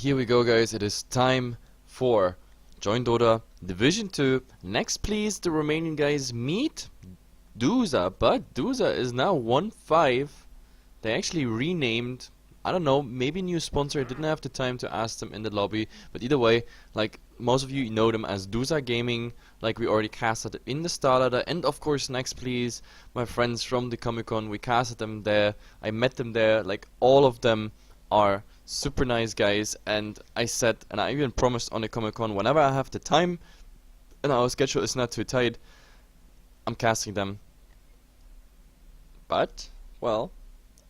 here we go, guys. It is time for joinDOTA Division 2. Next, please, the Romanian guys meet Duza, but Duza is now 1-5. They actually renamed, I don't know, maybe new sponsor. I didn't have the time to ask them in the lobby, but either way, like, most of you know them as Duza Gaming, like we already casted it in the starter, and of course Next Please, my friends from the Comic Con, we casted them there, I met them there, like all of them are super nice guys, and I said, and I even promised on the Comic Con, whenever I have the time and our schedule is not too tight, I'm casting them. But, well,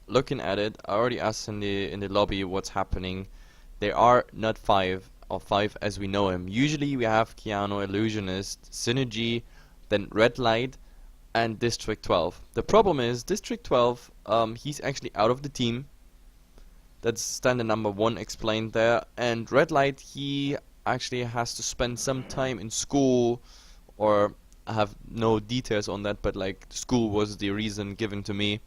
looking at it, I already asked in the lobby what's happening. They are not 5 as we know him. Usually we have Keanu, Illusionist, Synergy, then Red Light, and District 12. The problem is District 12, he's actually out of the team. That's standard number 1 explained there. And Red Light, he actually has to spend some time in school, or I have no details on that, but like school was the reason given to me.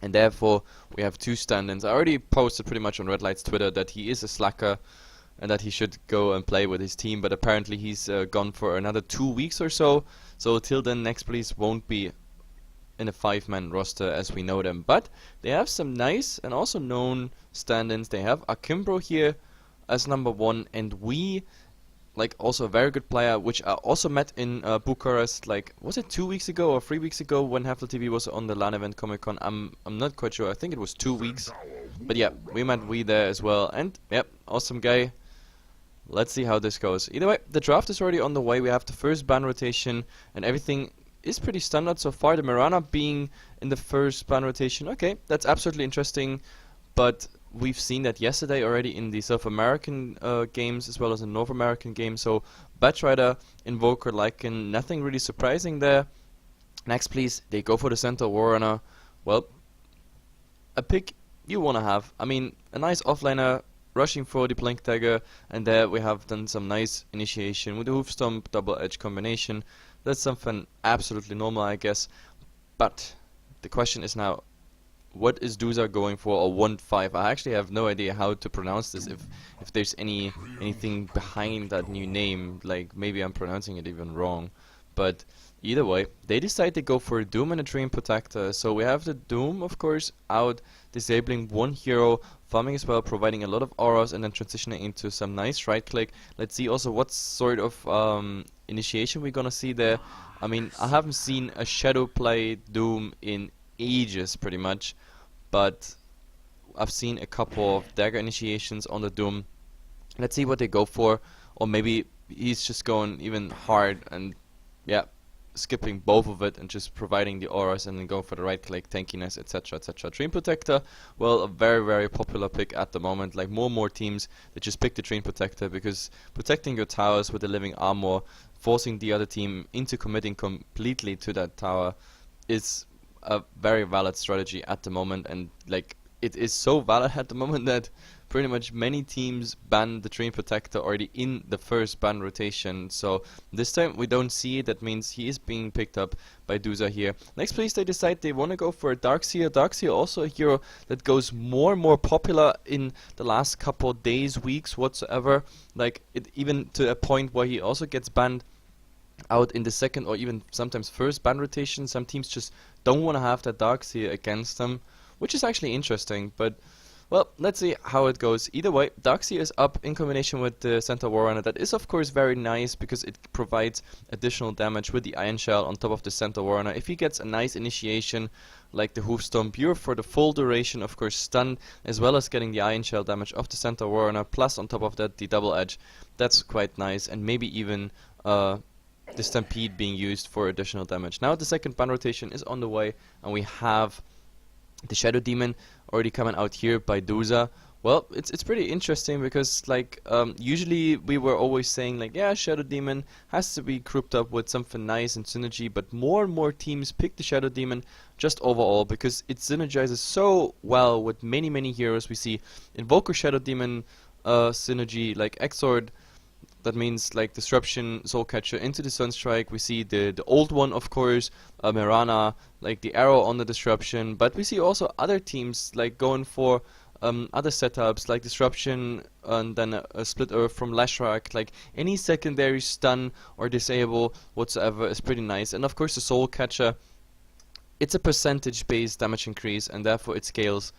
And therefore we have 2 stand-ins. I already posted pretty much on Red Light's Twitter that he is a slacker and that he should go and play with his team, but apparently he's gone for another 2 weeks or so. So till then, Next.please won't be in a 5-man roster as we know them. But they have some nice and also known stand-ins. They have Akimbro here as number 1, and we, like, also a very good player, which I also met in Bucharest, like, was it 2 weeks ago or 3 weeks ago when Heftel TV was on the LAN event Comic Con? I'm not quite sure. I think it was 2 weeks. But yeah, we met there as well, and yep, awesome guy. Let's see how this goes. Either way, the draft is already on the way. We have the first ban rotation, and everything is pretty standard so far. The Mirana being in the first ban rotation, okay, that's absolutely interesting, but we've seen that yesterday already in the South American games as well as in North American games. So Batrider, Invoker, Lycan, nothing really surprising there. Next, please, they go for the Center Warrunner. Well, a pick you want to have. I mean, a nice offlaner rushing for the Blink Dagger, and there we have done some nice initiation with the Hoof Stomp double edge combination. That's something absolutely normal, I guess. But the question is now, what is Duza going for, or 1-5? I actually have no idea how to pronounce this, if there's anything behind that new name, like maybe I'm pronouncing it even wrong. But either way, they decide to go for a Doom and a Dream Protector. So we have the Doom, of course, out, disabling 1 hero, farming as well, providing a lot of auras, and then transitioning into some nice right click. Let's see also what sort of initiation we're gonna see there. I mean, I haven't seen a Shadow play Doom in ages, pretty much, but I've seen a couple of dagger initiations on the Doom. Let's see what they go for, or maybe he's just going even hard and yeah, skipping both of it and just providing the auras and then going for the right click, tankiness, etc, etc. Dream Protector, well, a very popular pick at the moment. Like more and more teams that just pick the Dream Protector, because protecting your towers with the living armor, forcing the other team into committing completely to that tower, is a very valid strategy at the moment. And like, it is so valid at the moment that pretty much many teams ban the Dream Protector already in the first ban rotation. So this time we don't see it. That means he is being picked up by Duza here. Next, please, they decide they want to go for a Darkseer. Darkseer also a hero that goes more and more popular in the last couple of days, weeks, whatsoever. Like, it even to a point where he also gets banned out in the second or even sometimes first ban rotation. Some teams just don't want to have that Darkseer against them, which is actually interesting. But well, let's see how it goes. Either way, Darkseer is up in combination with the Center Warrunner. That is of course very nice because it provides additional damage with the Iron Shell on top of the Center Warrunner. If he gets a nice initiation like the Hoof Stomp, you're for the full duration, of course, stunned, as well as getting the Iron Shell damage of the Center Warrunner, plus on top of that the double edge. That's quite nice, and maybe even the Stampede being used for additional damage. Now the second ban rotation is on the way, and we have the Shadow Demon already coming out here by Duza. Well, it's pretty interesting because like usually we were always saying like, yeah, Shadow Demon has to be grouped up with something nice and synergy, but more and more teams pick the Shadow Demon just overall because it synergizes so well with many heroes. We see Invoker Shadow Demon synergy, like Exord. That means like Disruption, Soul Catcher into the Sunstrike. We see the old one, of course, Mirana, like the arrow on the Disruption. But we see also other teams like going for other setups like Disruption and then a Split Earth from Leshrac. Like any secondary stun or disable whatsoever is pretty nice. And of course the Soul Catcher, it's a percentage based damage increase and therefore it scales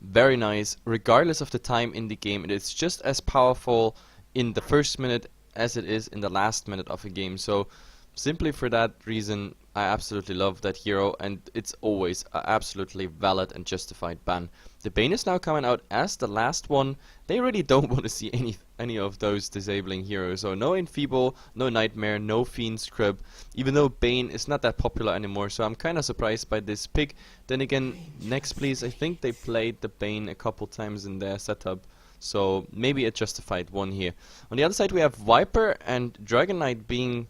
very nice regardless of the time in the game. And it's just as powerful in the first minute as it is in the last minute of a game. So simply for that reason, I absolutely love that hero, and it's always an absolutely valid and justified ban. The Bane is now coming out as the last one. They really don't want to see any of those disabling heroes. So no Enfeeble, no Nightmare, no Fiend's Crib, even though Bane is not that popular anymore. So I'm kind of surprised by this pick. Then again, Next.please, I think they played the Bane a couple times in their setup. So maybe a justified one here. On the other side we have Viper and Dragon Knight being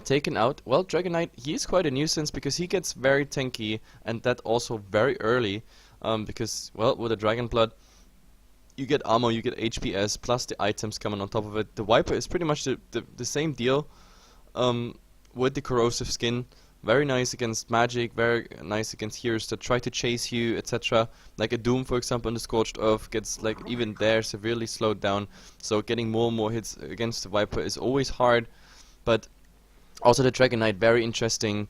taken out. Well, Dragon Knight, he is quite a nuisance because he gets very tanky, and that also very early, because, well, with the Dragon Blood, you get ammo, you get HPS, plus the items coming on top of it. The Viper is pretty much the same deal, with the corrosive skin. Very nice against magic, very nice against heroes that try to chase you, etc. Like a Doom, for example, in the Scorched Earth gets, like, even there severely slowed down. So getting more and more hits against the Viper is always hard. But also the Dragon Knight, very interesting,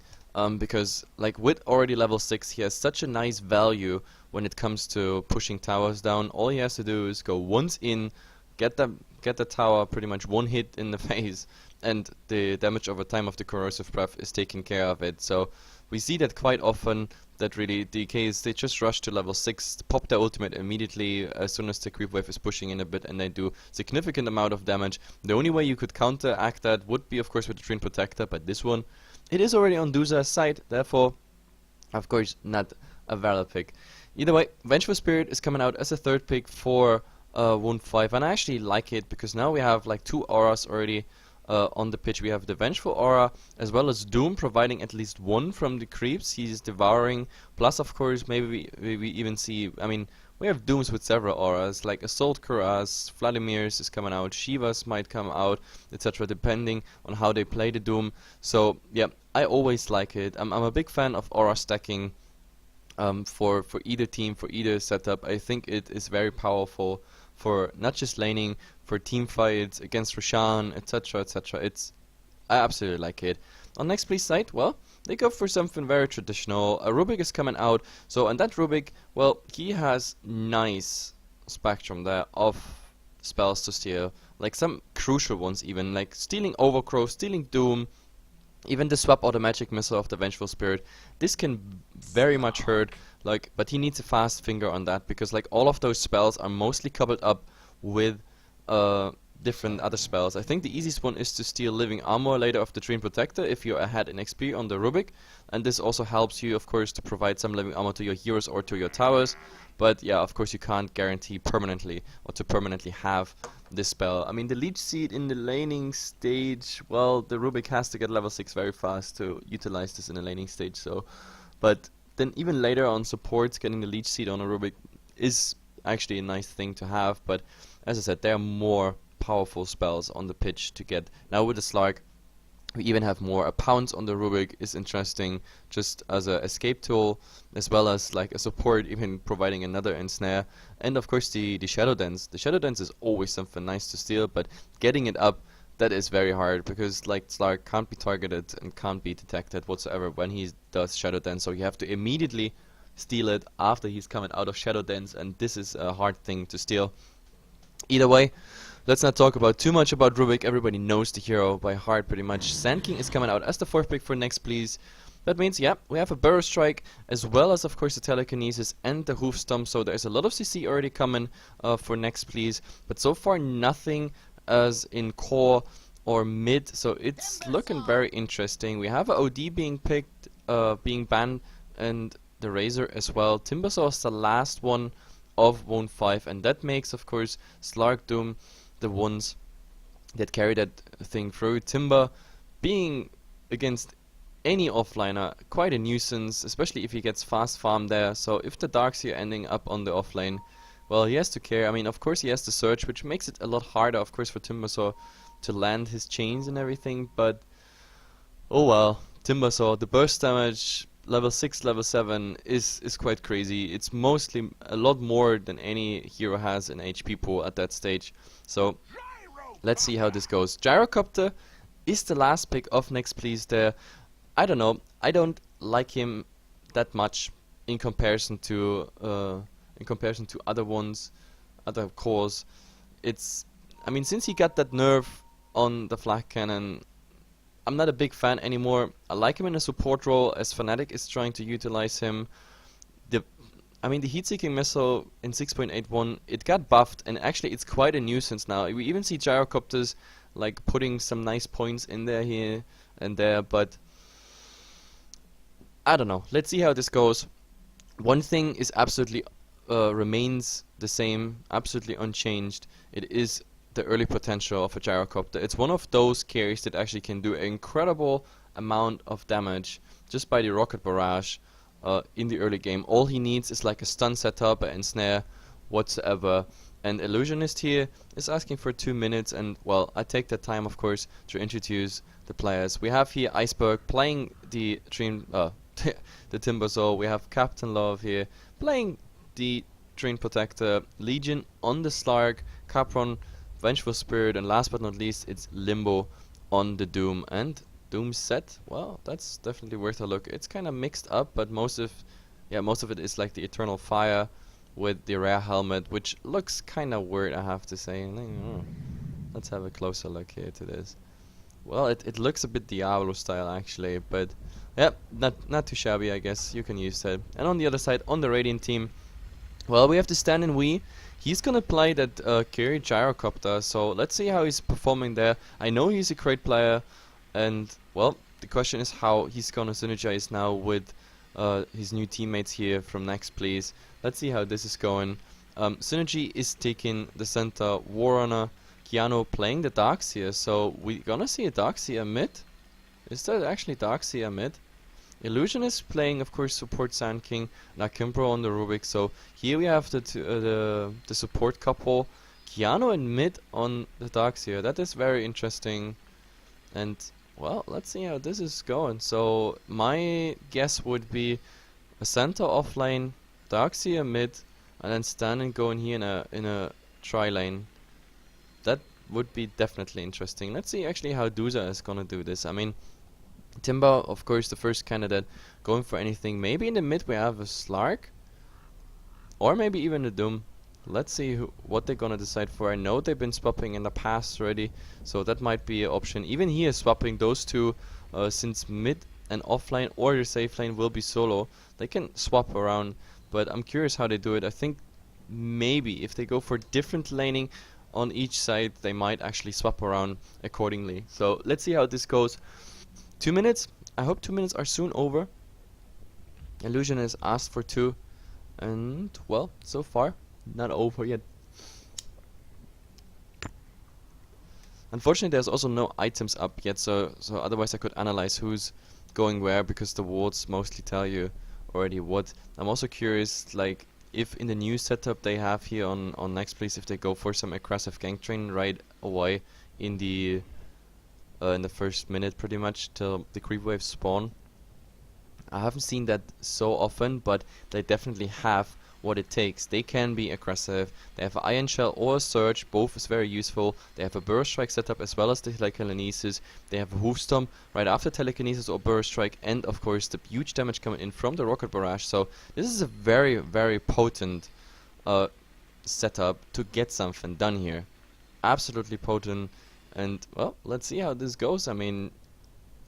because like with already level 6 he has such a nice value when it comes to pushing towers down. All he has to do is go once in, get the tower pretty much one hit in the face, and the damage over time of the corrosive breath is taking care of it. So we see that quite often, that really DKs, they just rush to level 6, pop their ultimate immediately as soon as the creep wave is pushing in a bit, and they do significant amount of damage. The only way you could counteract that would be of course with the Treant Protector, but this one, it is already on Duza's side, therefore of course not a valid pick. Either way, Vengeful Spirit is coming out as a third pick for wound 5, and I actually like it because now we have like 2 auras already on the pitch. We have the Vengeful Aura as well as Doom providing at least one from the creeps he's devouring, plus of course maybe we even see, I mean, we have Dooms with several auras like Assault Cuirass, Vladimir's is coming out, Shiva's might come out, etc. depending on how they play the Doom. So yeah, I always like it. I'm a big fan of aura stacking for either team, for either setup. I think it is very powerful for not just laning, for team fights against Roshan, etc, etc. I absolutely like it. On Next.please side, well, they go for something very traditional. A Rubik is coming out, so and that Rubik, well, he has nice spectrum there of spells to steal, like some crucial ones even, like stealing Overcrow, stealing Doom, even the swap automatic missile of the Vengeful Spirit. This can very much hurt, like, but he needs a fast finger on that, because like all of those spells are mostly coupled up with different other spells. I think the easiest one is to steal Living Armor later of the Treant Protector if you're ahead in XP on the Rubik, and this also helps you of course to provide some Living Armor to your heroes or to your towers. But yeah, of course you can't guarantee permanently or to permanently have this spell. I mean, the Leech Seed in the laning stage, well, the Rubik has to get level 6 very fast to utilize this in the laning stage, so, but then even later on supports, getting the Leech Seed on a Rubik is actually a nice thing to have. But as I said, there are more powerful spells on the pitch to get. Now with the Slark, we even have more. A Pounce on the Rubik is interesting just as a escape tool, as well as like a support, even providing another ensnare. And of course the Shadow Dance. The Shadow Dance is always something nice to steal, but getting it up, that is very hard, because like Slark can't be targeted and can't be detected whatsoever when he does Shadow Dance, so you have to immediately steal it after he's coming out of Shadow Dance, and this is a hard thing to steal. Either way, let's not talk about too much about Rubik. Everybody knows the hero by heart pretty much. Sand King is coming out as the 4th pick for Next.please. That means, yeah, we have a Burrow Strike, as well as of course the Telekinesis and the Hoof Stomp, so there's a lot of CC already coming for Next.please, but so far nothing as in core or mid, so it's looking very interesting. We have a OD being picked, being banned, and the Razor as well. Timbersaw is the last one of Wound 5, and that makes of course Slark, Doom the ones that carry that thing through. Timber being against any offliner quite a nuisance, especially if he gets fast farm there. So if the Darkseer ending up on the offlane, well, he has to care. I mean, of course he has the Surge, which makes it a lot harder of course for Timbersaw to land his chains and everything, but oh well. Timbersaw, the burst damage level 6, level 7 is quite crazy. It's mostly a lot more than any hero has in HP pool at that stage. So let's see how this goes. Gyrocopter is the last pick of Next.please there. I don't know. I don't like him that much in comparison to other ones, other cores. I mean, since he got that nerf on the flak cannon, I'm not a big fan anymore. I like him in a support role as Fnatic is trying to utilize him. The heat-seeking missile in 6.81, it got buffed, and actually it's quite a nuisance now. We even see gyrocopters like putting some nice points in there here and there, but I don't know. Let's see how this goes. One thing is absolutely remains the same, absolutely unchanged. It is the early potential of a gyrocopter. It's one of those carries that actually can do an incredible amount of damage just by the rocket barrage in the early game. All he needs is like a stun setup and snare whatsoever. And Illusionist here is asking for 2 minutes, and well, I take that time of course to introduce the players. We have here Iceberg playing the the Timbersaw. We have Captain Love here playing the Train Protector, Legion on the Slark, Capron, Vengeful Spirit, and last but not least it's Limbo on the Doom. And Doom set, well, that's definitely worth a look. It's kind of mixed up, but most of it is like the Eternal Fire with the rare helmet, which looks kind of weird, I have to say. Let's have a closer look here to this. Well, it looks a bit Diablo style actually, but yeah, not too shabby, I guess. You can use that. And on the other side, on the Radiant team, well, we have to stand in Wii. He's gonna play that carry Gyrocopter, so let's see how he's performing there. I know he's a great player, and well, the question is how he's gonna synergize now with his new teammates here from Next.please. Let's see how this is going. Synergy is taking the center, Warrunner, Keanu playing the Darkseer, so we're gonna see a Darkseer mid. Is that actually Darkseer mid? Illusion is playing, of course, support Sand King, Nakimbro on the Rubik, so here we have the support couple, Keanu and mid on the Darkseer. That is very interesting, and well, let's see how this is going. So my guess would be a center offlane, Darkseer mid, and then Stan and going here in a tri-lane. That would be definitely interesting. Let's see actually how Duza is gonna do this. I mean, Timber, of course, the first candidate going for anything. Maybe in the mid we have a Slark, or maybe even a Doom. Let's see what they're gonna decide for. I know they've been swapping in the past already, so that might be an option. Even here, swapping those two, since mid and offline or the safe lane will be solo, they can swap around. But I'm curious how they do it. I think maybe if they go for different laning on each side, they might actually swap around accordingly. So let's see how this goes. 2 minutes. I hope 2 minutes are soon over. Illusion has asked for 2, and well, so far not over yet. Unfortunately, there's also no items up yet, so otherwise I could analyze who's going where, because the wards mostly tell you already what. I'm also curious, like, if in the new setup they have here on Next.please, if they go for some aggressive gank train right away in the first minute, pretty much till the creep waves spawn. I haven't seen that so often, but they definitely have what it takes. They can be aggressive. They have an Iron Shell or a Surge, both is very useful. They have a Burst Strike setup as well as the Telekinesis. They have a Hoof Stomp right after Telekinesis or Burst Strike, and of course the huge damage coming in from the Rocket Barrage. So this is a very, very potent setup to get something done here. Absolutely potent. And well, let's see how this goes. I mean,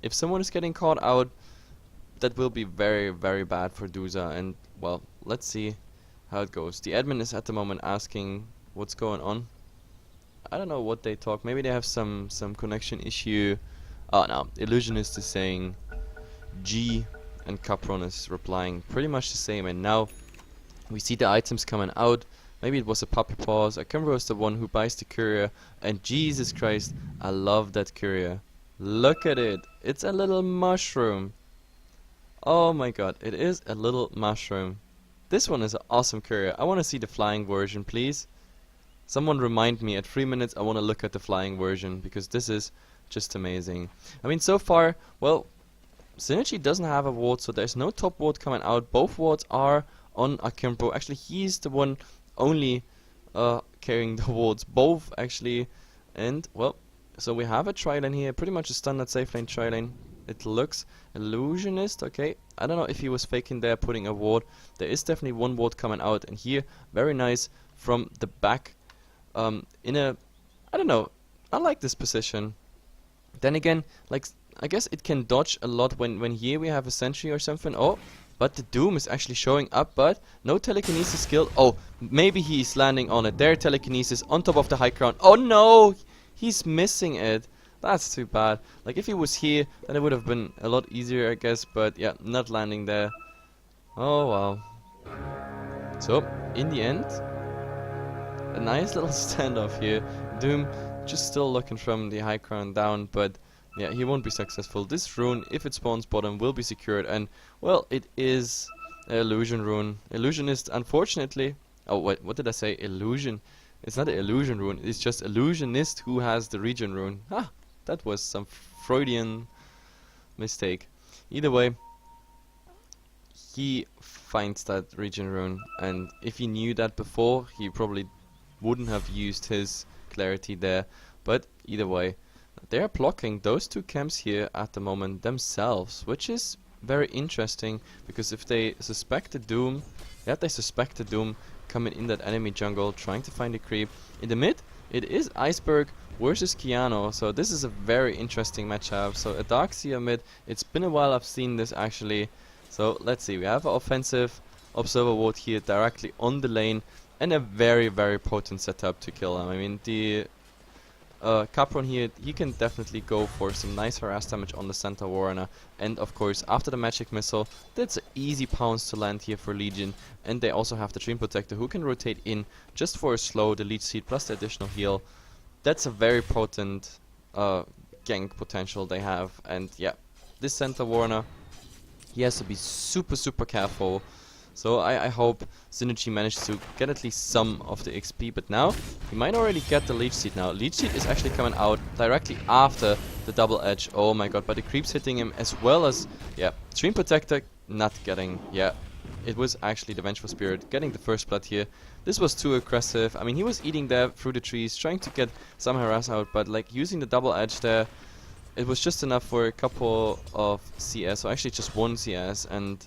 if someone is getting caught out, that will be very, very bad for Duza. And well, let's see how it goes. The admin is at the moment asking what's going on. I don't know what they talk. Maybe they have some connection issue. Oh no, Illusionist is saying G, and Capron is replying pretty much the same. And now we see the items coming out. Maybe it was a puppy paws. Akimbo is the one who buys the courier. And Jesus Christ, I love that courier. Look at it. It's a little mushroom. Oh my god, it is a little mushroom. This one is an awesome courier. I want to see the flying version, please. Someone remind me at 3 minutes I want to look at the flying version, because this is just amazing. I mean, so far, well, Synergy doesn't have a ward, so there's no top ward coming out. Both wards are on Akimbo. Actually, he's the one only carrying the wards. Both, actually. And, well, so we have a tri-lane here. Pretty much a standard safe lane tri-lane. It looks illusionist. Okay, I don't know if he was faking there, putting a ward. There is definitely one ward coming out. And here, very nice from the back. In a... I don't know. I like this position. Then again, like... I guess it can dodge a lot when here we have a sentry or something. Oh, but the Doom is actually showing up, but no telekinesis skill. Oh, maybe he's landing on it. There, telekinesis on top of the high ground. Oh no! He's missing it. That's too bad. Like, if he was here, then it would have been a lot easier, I guess. But yeah, not landing there. Oh wow. So, in the end, a nice little standoff here. Doom just still looking from the high ground down, but... yeah, he won't be successful. This rune, if it spawns bottom, will be secured. And, well, it is an illusion rune. Illusionist, unfortunately... oh, wait, what did I say? Illusion. It's not an illusion rune. It's just illusionist who has the region rune. Ah, that was some Freudian mistake. Either way, he finds that region rune. And if he knew that before, he probably wouldn't have used his clarity there. But, either way... they are blocking those two camps here at the moment themselves, which is very interesting, because if they suspect the Doom, coming in that enemy jungle, trying to find a creep. In the mid, it is Iceberg versus Kiano, so this is a very interesting matchup. So a Darkseer mid, it's been a while I've seen this actually. So let's see, we have an offensive Observer Ward here directly on the lane, and a very, very potent setup to kill him. I mean, the... Capron here, he can definitely go for some nice harass damage on the center Warner. And of course, after the magic missile, that's an easy pounce to land here for Legion. And they also have the Dream Protector who can rotate in just for a slow, the Leech Seed plus the additional heal. That's a very potent gank potential they have. And yeah, this center Warner, he has to be super, super careful. So I hope Synergy managed to get at least some of the XP, but now he might already get the Leech Seed now. Leech Seed is actually coming out directly after the double edge. Oh my god, but the creep's hitting him as well as, yeah, Stream Protector not getting, yeah, it was actually the Vengeful Spirit getting the first blood here. This was too aggressive. I mean, he was eating there through the trees, trying to get some harass out, but like using the double edge there, it was just enough for a couple of CS, or actually just one CS, and...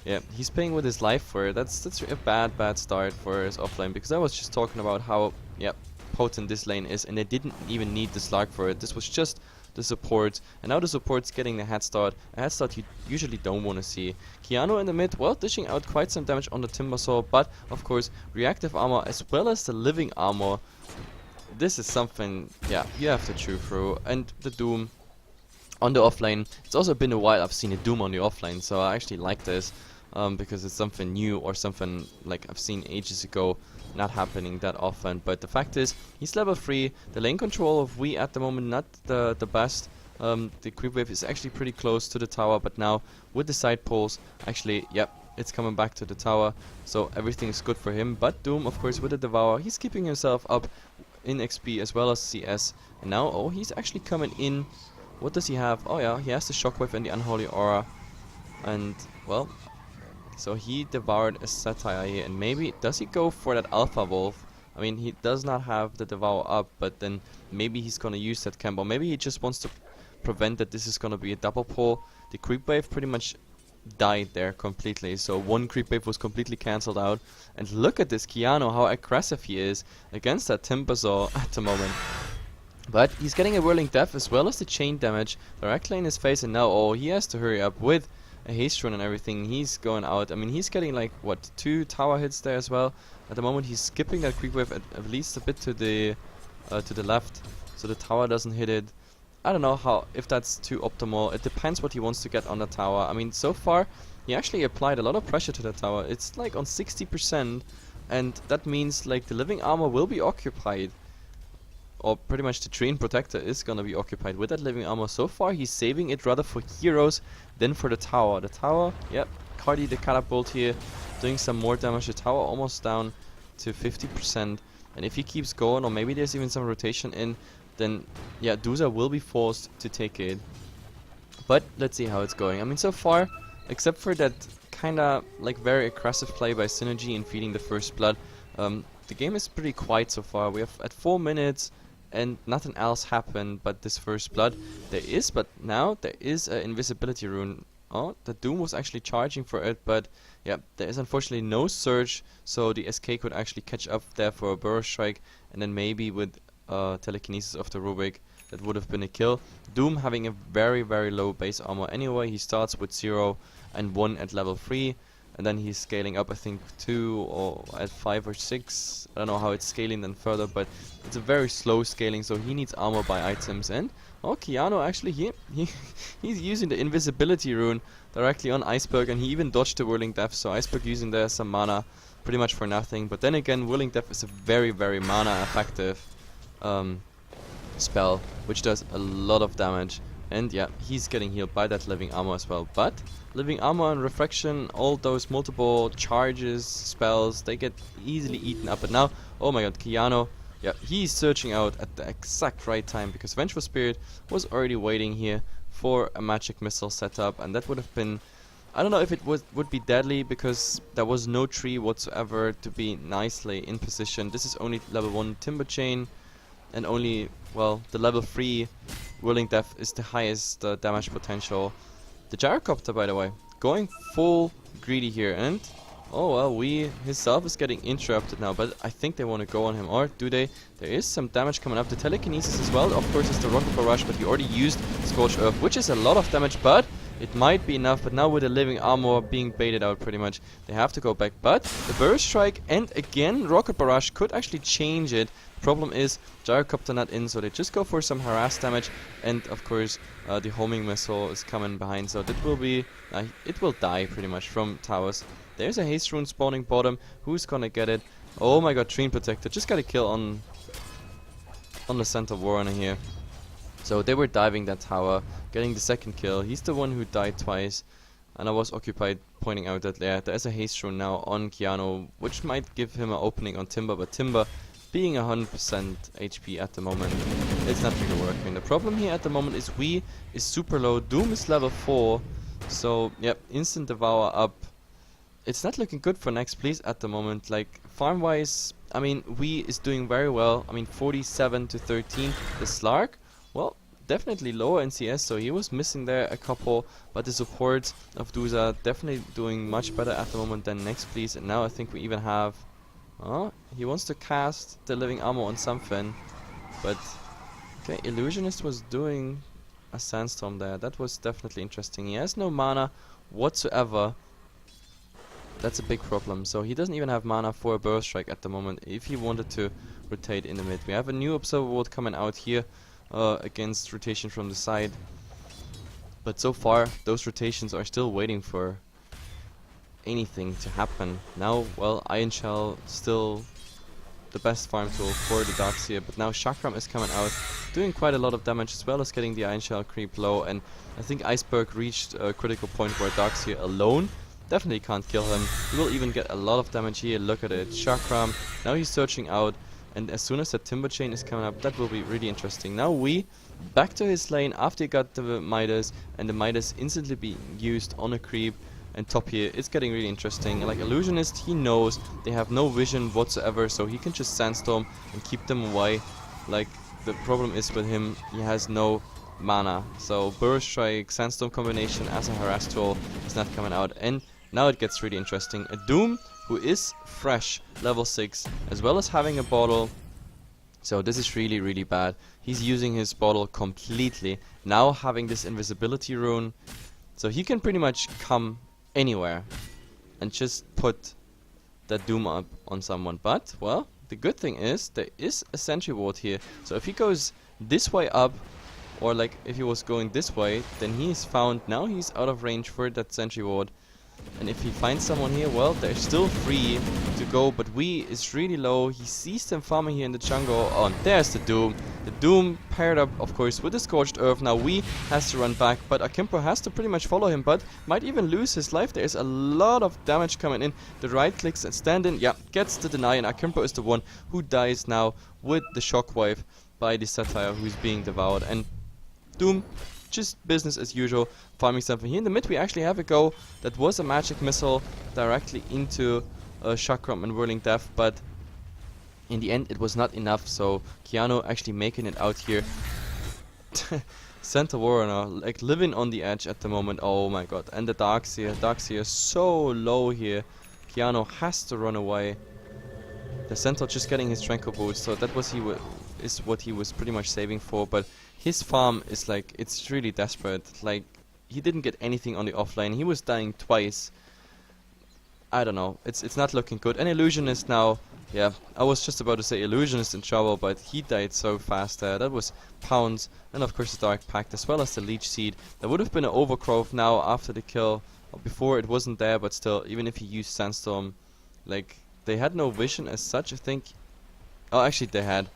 yeah, he's paying with his life for it. That's a bad start for his offlane, because I was just talking about how, yeah, potent this lane is, and they didn't even need the Slark for it. This was just the support, and now the support's getting the head start, a head start you usually don't want to see. Kiano in the mid, well, dishing out quite some damage on the Timbersaw, but of course, reactive armor as well as the living armor. This is something, yeah, you have to chew through. And the Doom on the offlane. It's also been a while I've seen a Doom on the offlane, so I actually like this. Because it's something new, or something like I've seen ages ago, not happening that often. But the fact is, he's level 3. The lane control of we at the moment not the best. The creep wave is actually pretty close to the tower, but now with the side pulls, actually, yep, it's coming back to the tower. So everything is good for him. But Doom, of course, with the Devour, he's keeping himself up in XP as well as CS. And now, oh, he's actually coming in. What does he have? Oh yeah, he has the Shockwave and the Unholy Aura. And, well... so he devoured a Satire here, and maybe, does he go for that Alpha Wolf? I mean, he does not have the Devour up, but then maybe he's gonna use that camp, or maybe he just wants to prevent that this is gonna be a double pull. The creep wave pretty much died there completely, so one creep wave was completely cancelled out. And look at this Kiano, how aggressive he is against that Timbersaw at the moment. But he's getting a Whirling Death as well as the chain damage directly in his face, and now, oh, he has to hurry up with a haste run and everything. He's going out. I mean, he's getting like, what, 2 tower hits there as well. At the moment, he's skipping that creep wave at least a bit to the left, so the tower doesn't hit it. I don't know how, if that's too optimal. It depends what he wants to get on the tower. I mean, so far, he actually applied a lot of pressure to the tower. It's like on 60%, and that means like the living armor will be occupied. Or pretty much the Train Protector is gonna be occupied with that living armor. So far, he's saving it rather for heroes than for the tower. The tower, yep, Cardi the Catapult here, doing some more damage. The tower almost down to 50%. And if he keeps going, or maybe there's even some rotation in, then, yeah, Duza will be forced to take it. But let's see how it's going. I mean, so far, except for that kinda like very aggressive play by Synergy in feeding the first blood, the game is pretty quiet so far. We have at 4 minutes and nothing else happened but this first blood. But now there is an invisibility rune. Oh, the Doom was actually charging for it, but yeah, there is unfortunately no surge, so the SK could actually catch up there for a burrow strike, and then maybe with telekinesis of the Rubik, that would have been a kill. Doom having a very, very low base armor anyway. He starts with 0 and 1 at level 3, and then he's scaling up, I think, 2 or at 5 or 6. I don't know how it's scaling then further, but it's a very slow scaling, so he needs armor by items. And oh, Keanu actually he's using the invisibility rune directly on Iceberg, and he even dodged the Whirling Death, so Iceberg using there some mana pretty much for nothing. But then again, Whirling Death is a very, very mana effective spell, which does a lot of damage. And yeah, he's getting healed by that living armor as well. But living armor and refraction, all those multiple charges, spells, they get easily eaten up. But now, oh my god, Keanu, yeah, he's searching out at the exact right time, because Vengeful Spirit was already waiting here for a magic missile setup, and that would have been, I don't know if it would be deadly, because there was no tree whatsoever to be nicely in position. This is only level 1 Timber Chain, and only, well, the level 3 Whirling Death is the highest damage potential. The Gyrocopter, by the way, going full greedy here, and oh well, himself is getting interrupted now, but I think they want to go on him, or do they? There is some damage coming up. The telekinesis as well, of course, is the Rocket Barrage, but he already used Scorched Earth, which is a lot of damage, but it might be enough. But now with the living armor being baited out pretty much, they have to go back. But the Burst Strike and again Rocket Barrage could actually change it. Problem is, Gyrocopter not in, so they just go for some harass damage, and of course the homing missile is coming behind, so that will be, it will die pretty much from towers. There's a haste rune spawning bottom. Who's gonna get it? Oh my god, Treant Protector just got a kill on the center warrunner here. So they were diving that tower, getting the second kill. He's the one who died twice, and I was occupied pointing out that there's a haste rune now on Keanu, which might give him an opening on Timber, but Timber being 100% HP at the moment, it's not really working. The problem here at the moment is is super low. Doom is level 4, so yep, instant devour up. It's not looking good for Next.please at the moment. Like farm wise, I mean, is doing very well. I mean, 47 to 13. The Slark, well, definitely lower in CS, so he was missing there a couple, but the support of Duza definitely doing much better at the moment than Next.please. And now I think we even have, oh, he wants to cast the living armor on something, but okay, Illusionist was doing a sandstorm there. That was definitely interesting. He has no mana whatsoever. That's a big problem. So he doesn't even have mana for a burst strike at the moment if he wanted to rotate in the mid. We have a new observer ward coming out here against rotation from the side, but so far those rotations are still waiting for anything to happen. Now, well, Iron Shell still the best farm tool for the Darkseer, but now Chakram is coming out, doing quite a lot of damage as well as getting the Iron Shell creep low, and I think Iceberg reached a critical point where Darkseer alone definitely can't kill him. He will even get a lot of damage here. Look at it, Chakram, now he's searching out, and as soon as the Timber Chain is coming up, that will be really interesting. Now back to his lane after he got the Midas, and the Midas instantly being used on a creep. And top here, it's getting really interesting. Like Illusionist, he knows they have no vision whatsoever, so he can just Sandstorm and keep them away. Like, the problem is with him, he has no mana. So Burst Strike, Sandstorm combination as a harass tool is not coming out. And now it gets really interesting. A Doom, who is fresh, level 6, as well as having a bottle. So this is really, really bad. He's using his bottle completely. Now having this invisibility rune, so he can pretty much come anywhere and just put that Doom up on someone. But, well, the good thing is there is a sentry ward here. So if he goes this way up, or like if he was going this way, then he's found, now he's out of range for that sentry ward. And if he finds someone here, well, they're still free to go, but is really low. He sees them farming here in the jungle. Oh, and there's the Doom. The Doom paired up, of course, with the Scorched Earth. Now has to run back, but Akimpo has to pretty much follow him, but might even lose his life. There's a lot of damage coming in. The right clicks and stand in, yeah, gets the deny, and Akimpo is the one who dies now with the shockwave by the Satire, who's being devoured. And Doom just business as usual, farming something. Here in the mid we actually have a go that was a magic missile directly into Chakram and Whirling Death, but in the end it was not enough, so Keanu actually making it out here. Center Warrior like living on the edge at the moment. Oh my god. And the Darkseer so low here. Keanu has to run away. The Centaur just getting his Tranquil boost, so that was is what he was pretty much saving for, but his farm is like, it's really desperate. Like, he didn't get anything on the offlane. He was dying twice. I don't know. It's not looking good. And Illusionist now, yeah, I was just about to say Illusionist in trouble, but he died so fast there. That was Pounds, and of course the Dark Pact, as well as the Leech Seed. There would have been an Overgrowth now after the kill. Before it wasn't there, but still, even if he used Sandstorm, like, they had no vision as such, I think. Oh, actually they had.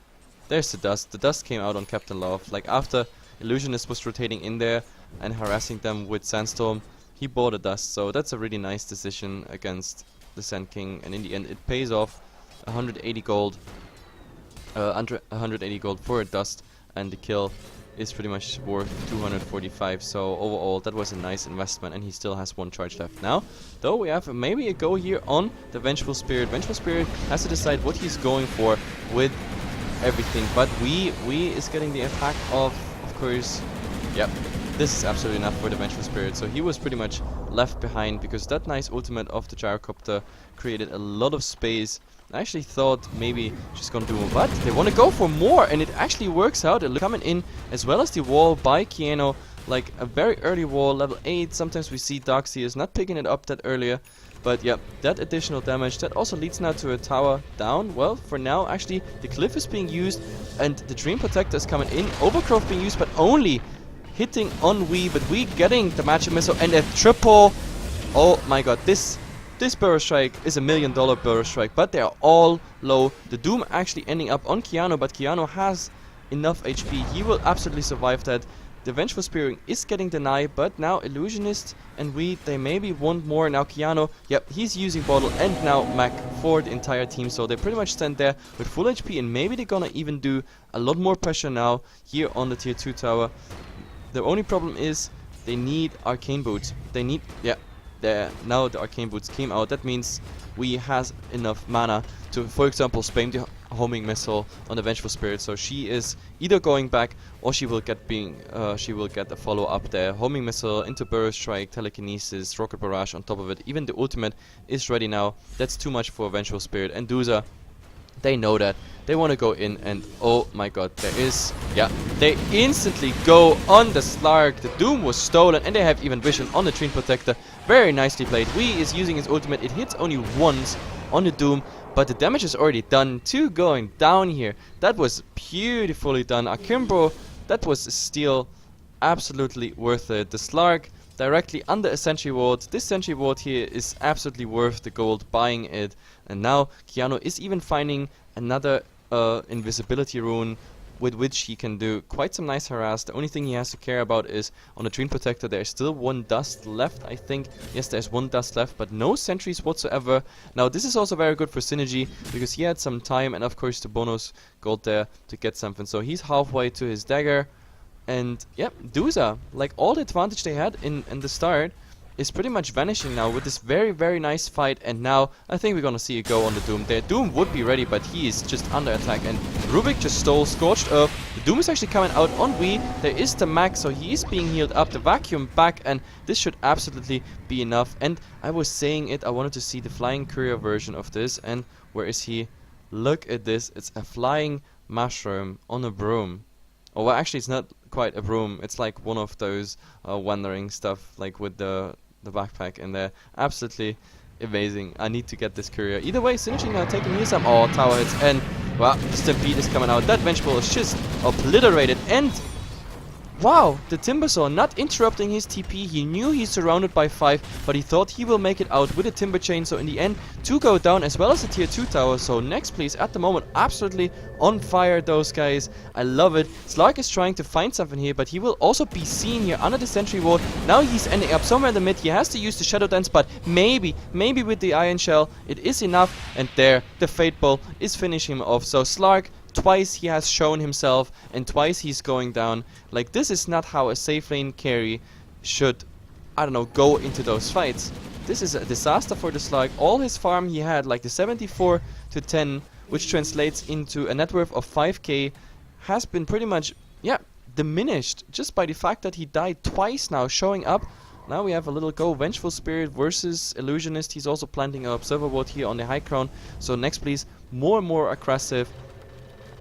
There's the dust. The dust came out on Captain Love. Like, after Illusionist was rotating in there and harassing them with Sandstorm, he bought a dust. So that's a really nice decision against the Sand King. And in the end, it pays off. 180 gold. 180 gold for a dust. And the kill is pretty much worth 245. So overall, that was a nice investment. And he still has one charge left now. Though we have maybe a go here on the Vengeful Spirit. Vengeful Spirit has to decide what he's going for with everything, but we is getting the attack of course. Yep, this is absolutely enough for the Vengeful Spirit, so he was pretty much left behind because that nice ultimate of the Gyrocopter created a lot of space. I actually thought maybe she's gonna do, but they want to go for more, and it actually works out. It coming in as well as the wall by Keanu, like a very early wall, level 8. Sometimes we see Darkseers not picking it up that earlier. But yeah, that additional damage, that also leads now to a tower down. Well, for now, actually, the cliff is being used, and the Dream Protector is coming in. Overgrowth being used, but only hitting on Wii, but Wii getting the Magic Missile, and a triple. Oh my god, this Burrow Strike is $1 million Burrow Strike, but they are all low. The Doom actually ending up on Keanu, but Keanu has enough HP. He will absolutely survive that. The Vengeful Spirit is getting denied, but now Illusionist and they maybe want more. Now Keanu, yep, he's using Bottle, and now Mac for the entire team. So they pretty much stand there with full HP, and maybe they're gonna even do a lot more pressure now here on the tier 2 tower. The only problem is they need Arcane Boots. They need, yeah, now the Arcane Boots came out. That means we has enough mana to, for example, spam the homing missile on the Vengeful Spirit. So she is either going back or she will get a follow up there. Homing missile into Burrow Strike, Telekinesis, Rocket Barrage on top of it. Even the ultimate is ready now. That's too much for Vengeful Spirit. And Duza, they know that. They want to go in, and oh my god, there is, yeah, they instantly go on the Slark. The Doom was stolen, and they have even vision on the Dream Protector. Very nicely played. Wii is using his ultimate. It hits only once on the Doom, but the damage is already done. 2 going down here. That was beautifully done. Akimbo, that was still absolutely worth it. The Slark directly under a Sentry Ward. This Sentry Ward here is absolutely worth the gold, buying it. And now Keanu is even finding another invisibility rune with which he can do quite some nice harass. The only thing he has to care about is on the Dream Protector there is still 1 dust left, I think. Yes, there's 1 dust left, but no sentries whatsoever. Now this is also very good for Synergy because he had some time, and of course the bonus gold there to get something. So he's halfway to his dagger. And yep, Duza, like all the advantage they had in the start is pretty much vanishing now with this very, very nice fight. And now I think we're gonna see a go on the Doom. The Doom would be ready, but he is just under attack, and Rubik just stole Scorched Earth. The Doom is actually coming out on Wii. There is the Max, so he is being healed up. The Vacuum back, and this should absolutely be enough. And I was saying it, I wanted to see the Flying Courier version of this, and where is he? Look at this, it's a flying mushroom on a broom. Oh, well, actually it's not quite a broom, it's like one of those wandering stuff, like with the backpack in there. Absolutely amazing. I need to get this courier. Either way, Synergy now taking here some tower hits, and well, the Stampede is coming out. That Vengeful is just obliterated, and wow, the Timbersaw not interrupting his TP. He knew he's surrounded by 5, but he thought he will make it out with a Timber Chain. So in the end, 2 go down as well as the tier 2 tower. So Next.please at the moment absolutely on fire, those guys. I love it. Slark is trying to find something here, but he will also be seen here under the Sentry Ward. Now he's ending up somewhere in the mid. He has to use the Shadow Dance, but maybe with the Iron Shell it is enough. And there, the Fate Ball is finishing him off. So Slark twice he has shown himself, and twice he's going down. Like, this is not how a safe lane carry should, I don't know, go into those fights. This is a disaster for the Slug. All his farm he had, like the 74 to 10, which translates into a net worth of 5k, has been pretty much, yeah, diminished just by the fact that he died twice now, showing up. Now we have a little go. Vengeful Spirit versus Illusionist. He's also planting an Observer Ward here on the high ground. So Next.please, more and more aggressive.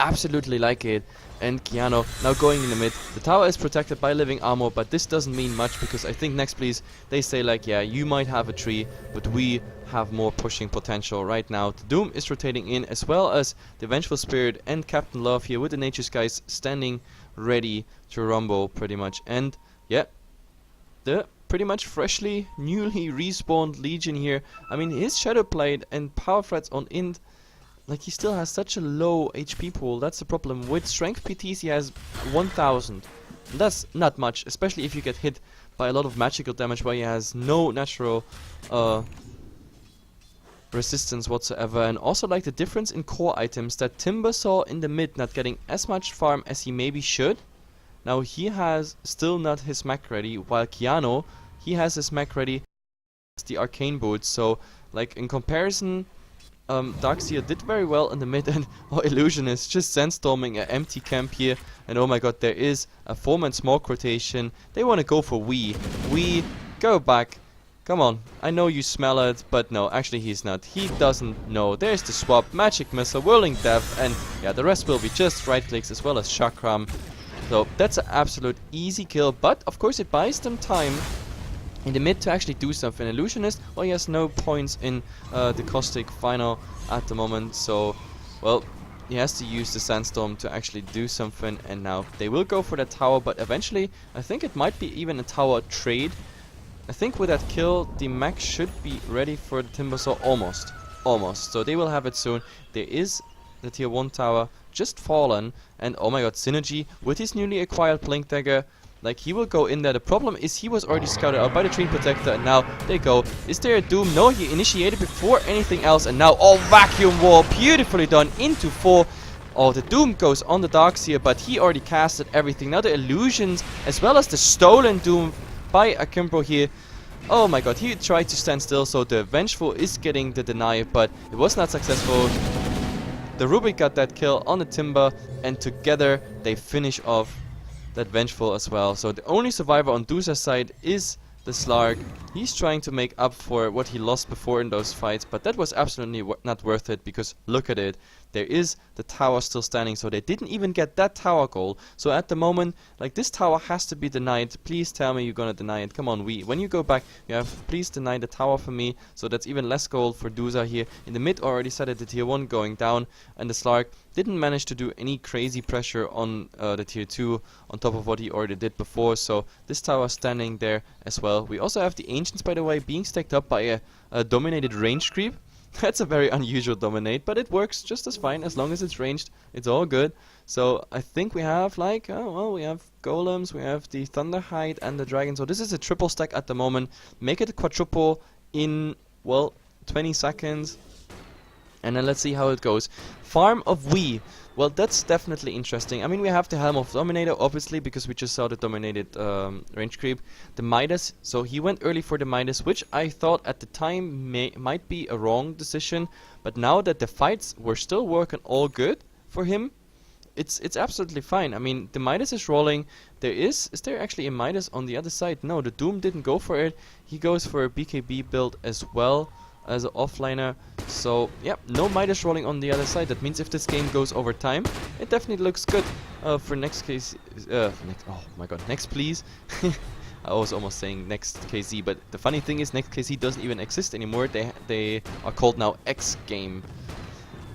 Absolutely like it. And Kiano now going in the mid. The tower is protected by living armor, but this doesn't mean much because I think Next.please, they say like, yeah, you might have a tree, but we have more pushing potential right now. The Doom is rotating in, as well as the Vengeful Spirit and Captain Love here with the Nature Skies standing ready to rumble pretty much. And yeah, the pretty much freshly, newly respawned Legion here. I mean, his Shadow Blade and Power Threats on Int, like, he still has such a low HP pool. That's the problem. With Strength PTs he has 1000. That's not much, especially if you get hit by a lot of magical damage where he has no natural resistance whatsoever. And also, like, the difference in core items that Timber saw in the mid, not getting as much farm as he maybe should. Now he has still not his mech ready, while Kiano, he has his mech ready, the Arcane Boots. So, like, in comparison, Darkseer did very well in the mid, and Illusionist just sandstorming an empty camp here. And oh my god, there is a 4-man smoke rotation. They want to go for We, go back. Come on, I know you smell it, but no, actually he's not. He doesn't know. There's the swap, Magic Missile, Whirling Death, and yeah, the rest will be just right clicks as well as Chakram. So that's an absolute easy kill, but of course it buys them time in the mid to actually do something. Illusionist, well, he has no points in the Caustic final at the moment, so, well, he has to use the Sandstorm to actually do something, and now they will go for that tower, but eventually, I think it might be even a tower trade. I think with that kill, the mech should be ready for the Timbersaw, almost, so they will have it soon. There is the tier 1 tower just fallen, and oh my god, Synergy with his newly acquired Blink Dagger. Like, he will go in there. The problem is he was already scouted out by the Tree Protector, and now they go. Is there a Doom? No, he initiated before anything else, and now, oh, Vacuum Wall, beautifully done, into 4. Oh, the Doom goes on the Darkseer, but he already casted everything. Now the Illusions, as well as the stolen Doom by Akimbo here. Oh my god, he tried to stand still, so the Vengeful is getting the deny, but it was not successful. The Rubik got that kill on the Timber, and together they finish off that Vengeful as well. So the only survivor on Duza's side is the Slark. He's trying to make up for what he lost before in those fights, but that was absolutely not worth it, because look at it. There is the tower still standing, so they didn't even get that tower goal. So at the moment, like, this tower has to be denied. Please tell me you're gonna deny it. Come on, when you go back, you have please deny the tower for me. So that's even less gold for Duza here. In the mid already started the tier 1 going down, and the Slark didn't manage to do any crazy pressure on the tier 2 on top of what he already did before. So this tower standing there as well. We also have the Ancients, by the way, being stacked up by a dominated range creep. That's a very unusual dominate, but it works just as fine as long as it's ranged. It's all good. So I think we have, like, oh well, we have golems, we have the Thunderhide and the dragon. So this is a triple stack at the moment. Make it a quadruple in, well, 20 seconds. And then let's see how it goes. Farm of We. Well, that's definitely interesting. I mean, we have the Helm of Dominator, obviously, because we just saw the dominated range creep. The Midas, so he went early for the Midas, which I thought at the time might be a wrong decision. But now that the fights were still working all good for him, it's absolutely fine. I mean, the Midas is rolling. Is there actually a Midas on the other side? No, the Doom didn't go for it. He goes for a BKB build as well as an offliner. So yeah, no Midas rolling on the other side. That means if this game goes over time, it definitely looks good for oh my god, Next.please. I was almost saying Next KZ, but the funny thing is Next KZ doesn't even exist anymore. They are called now X Game.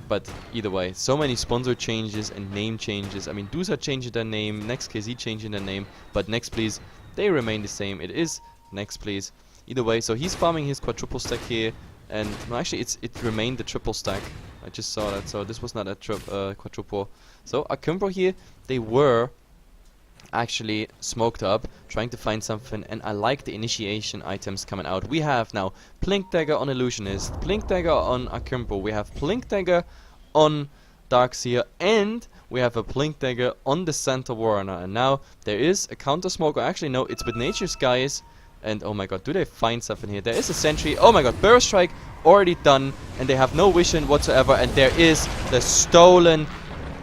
But either way, so many sponsor changes and name changes. I mean, Duza changing their name, Next KZ changing their name, but Next.please, they remain the same. It is Next.please. Either way, so he's farming his quadruple stack here. And well, actually, it remained the triple stack. I just saw that, so this was not a quadruple. So Akimbo here, they were actually smoked up, trying to find something, and I like the initiation items coming out. We have now Blink Dagger on Illusionist, Blink Dagger on Akimbo, we have Blink Dagger on Darkseer, and we have a Blink Dagger on the center Warrunner. And now there is a counter smoke, or actually no, it's with Nature's Guys. And oh my god, do they find something here? There is a sentry. Oh my god, Burst Strike already done, and they have no vision whatsoever. And there is the stolen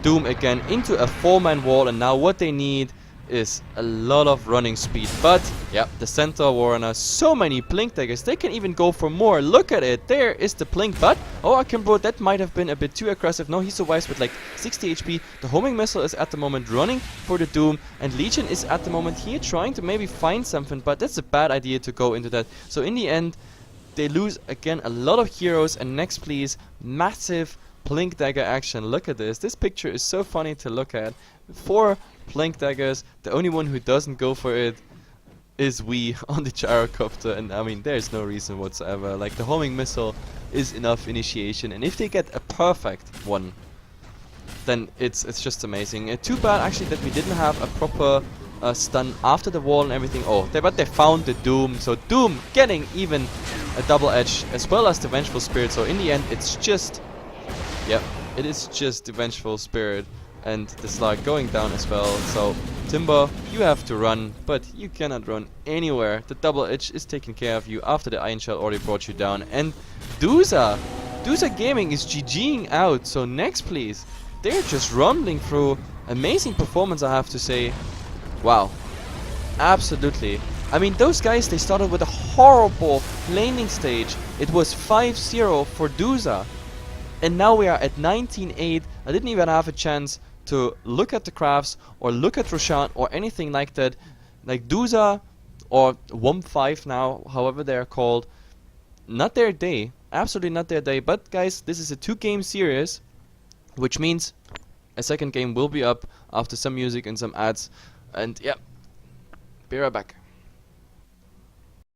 Doom again into a 4-man wall. And now what they need is a lot of running speed. But yeah, the center Warrunner, so many Blink Daggers, they can even go for more. Look at it, there is the Blink. But oh, Akimbo, that might have been a bit too aggressive. No, he survives with like 60 HP. The homing missile is at the moment running for the Doom, and Legion is at the moment here trying to maybe find something, but that's a bad idea to go into that. So in the end, they lose again a lot of heroes. And Next.please, massive Blink Dagger action. Look at this. This picture is so funny to look at. 4 Blink Daggers. The only one who doesn't go for it is we on the Gyrocopter. And I mean, there's no reason whatsoever. Like, the homing missile is enough initiation. And if they get a perfect one, then it's just amazing. Too bad actually that we didn't have a proper stun after the wall and everything. Oh, but they found the Doom. So Doom getting even a double edge as well as the Vengeful Spirit. So in the end, it's just... Yep, it is just the Vengeful Spirit and the Slug going down as well. So Timber, you have to run, but you cannot run anywhere. The double edge is taking care of you after the Iron Shell already brought you down. And Duza Gaming is GGing out. So Next.please, they're just rumbling through. Amazing performance, I have to say. Wow, absolutely. I mean, those guys, they started with a horrible laning stage. It was 5-0 for Duza. And now we are at 19-8. I didn't even have a chance to look at the crafts or look at Roshan or anything like that. Like Duza or Womp5 now, however they are called. Not their day. Absolutely not their day. But guys, this is a 2-game series, which means a second game will be up after some music and some ads. And yeah, be right back.